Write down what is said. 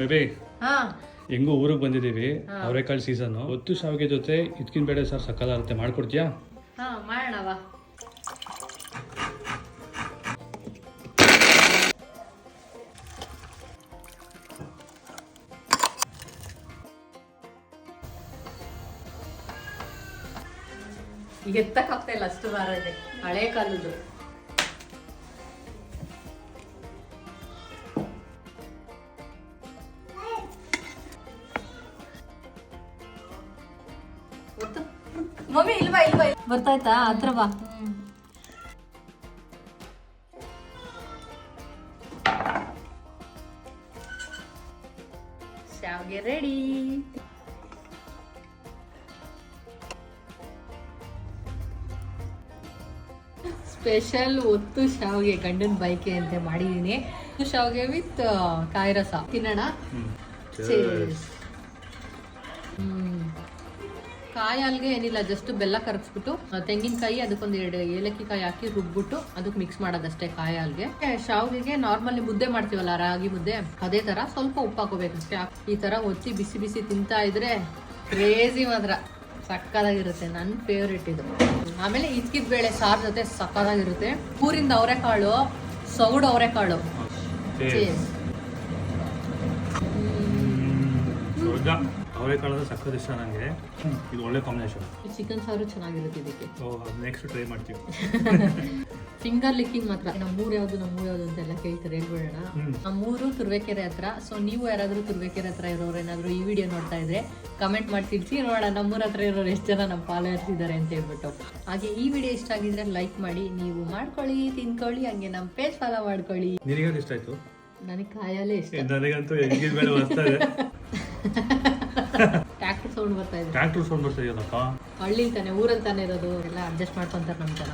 Baby ಹಾ ಹೆಂಗೋ ಊರಿಗೆ ಬಂದಿದ್ದೀವಿ, ಅವರೆಕಾಳು ಸೀಸನ್ನು. ಒತ್ತು ಶಾವಿಗೆ ಜೊತೆ ಇದಕ್ಕಿನ ಬೇಳೆ ಸಾರು ಸಕ್ಕದಾಗುತ್ತೆ, ಮಾಡ್ಕೊಡ್ತೀಯಾ? ಹಾ ಮಾಡೋಣವಾ. ಈಗ ಎತ್ತಕ್ಕಾಗ್ತಾ ಇಲ್ಲ, ಅಷ್ಟು ಭಾರ ಇದೆ, ಹಳೆ ಕಾಲದ್ದು. ಮಮ್ಮಿ ಇಲ್ವಾ ಇಲ್ವಾ ಬರ್ತಾಯ್ತಾ? ಹತ್ರ ಬಾ. ಶಾವಿಗೆ ರೆಡಿ. ಸ್ಪೆಷಲ್ ಒತ್ತು ಶಾವಿಗೆ ಗಂಡನ ಬೈಕೆ ಅಂತ ಮಾಡಿದೀನಿ. ಶಾವಿಗೆ ವಿತ್ ಕಾಯಿ ರಸ ತಿನ್ನೋಣ. ಕಾಯಿ ಹಾಲ್ಗೆ ಏನಿಲ್ಲ, ಜಸ್ಟ್ ಬೆಲ್ಲ ಕರಗಿಸ್ಬಿಟ್ಟು ತೆಂಗಿನಕಾಯಿ ಅದಕ್ಕೊಂದು 2 ಏಲಕ್ಕಿ ಕಾಯಿ ಹಾಕಿ ರುಬ್ಬಿಟ್ಟು ಅದಕ್ಕೆ ಮಿಕ್ಸ್ ಮಾಡೋದಷ್ಟೇ. ಕಾಯಿ ಹಾಲ್ಗೆ ಶಾವಿಗೆಗೆ ನಾರ್ಮಲಿ ಮುದ್ದೆ ಮಾಡ್ತೀವಲ್ಲ, ರಾಗಿ ಮುದ್ದೆ, ಅದೇ ತರ ಸ್ವಲ್ಪ ಉಪ್ಪು ಹಾಕೋಬೇಕಷ್ಟೇ. ಈ ತರ ಒತ್ತಿ ಬಿಸಿ ಬಿಸಿ ತಿಂತಾ ಇದ್ರೆ ಕ್ರೇಜಿ ಮಾತ್ರ, ಸಕ್ಕದಾಗಿರುತ್ತೆ. ನನ್ನ ಫೇವ್ರೇಟ್ ಇದು. ಆಮೇಲೆ ಇದ್ಕಿದ ಬೇಳೆ ಸಾರು ಜೊತೆ ಸಕ್ಕದಾಗಿರುತ್ತೆ. ಊರಿಂದ ಅವರೆಕಾಳು, ಸೌಡು ಅವರೆಕಾಳು. ಅವರೆಕಾಳು ಸಕ್ಕದ ಇಷ್ಟ ನನಗೆ. ಇದು ಒಳ್ಳೆ ಕಾಂಬಿನೇಷನ್. ಚಿಕನ್ ಸಾರು ಚೆನ್ನಾಗಿರುತ್ತೆ ಇದಕ್ಕೆ. ನೆಕ್ಸ್ಟ್ ಟ್ರೈ ಮಾಡ್ತೀವಿ. ಫಿಂಗರ್ ಲಿಕ್ಕಿಂಗ್ ಮಾತ್ರ. ನಮ್ಮೂರು ಯಾವ್ದು ಅಂತೆಲ್ಲ ಕೇಳ್ತಾರೆ, ಹೇಳ್ಬಿಡೋಣ. ನಮ್ಮೂರು ತುರುವೇಕೆರೆ ಹತ್ರ. ಸೊ ನೀವು ಯಾರಾದ್ರೂ ತುರುವೇಕೆರೆ ಹತ್ರ ಇರೋರು ಏನಾದ್ರು ಈ ವಿಡಿಯೋ ನೋಡ್ತಾ ಇದ್ರೆ ಕಮೆಂಟ್ ಮಾಡಿ ತಿಳಿಸಿ ನೋಡೋಣ, ನಮ್ಮೂರ ಹತ್ರ ಇರೋರು ಎಷ್ಟು ಜನ ನಮ್ಮ ಫಾಲೋವರ್ಸ್ ಇದ್ದಾರೆ ಅಂತ ಹೇಳ್ಬಿಟ್ಟು. ಹಾಗೆ ಈ ವಿಡಿಯೋ ಇಷ್ಟ ಆಗಿದ್ರೆ ಲೈಕ್ ಮಾಡಿ, ನೀವು ಮಾಡ್ಕೊಳ್ಳಿ, ತಿನ್ಕೊಳ್ಳಿ, ಹಂಗೆ ನಮ್ಮ ಪೇಜ್ ಫಾಲೋ ಮಾಡ್ಕೊಳ್ಳಿ. ನಿನಗೆ ಇಷ್ಟ ಆಯ್ತು? ನನಗೆ ಕಾಯಲ್ಲೇ ಇಷ್ಟ. ನನಗಂತೂ ಎಗ್ಗಿದ ಬೇಳೆ ಬರ್ತಾ ಇದೆ. ಟ್ರ್ಯಾಕ್ಟರ್ ಸೌಂಡ್ ಬರ್ತಾ ಇದೆ. ಟ್ರ್ಯಾಕ್ಟರ್ ಸೌಂಡ್ ಬರ್ತಾ ಇದೆಯಲ್ಲಪ್ಪ. ಹಳ್ಳಿ ತಾನೆ, ಊರಲ್ಲಿ ತಾನೆ ಇರೋದು, ಎಲ್ಲ ಅಡ್ಜಸ್ಟ್ ಮಾಡ್ಕೊಂತಾರೆ ನಮ್ಮ ಜನ.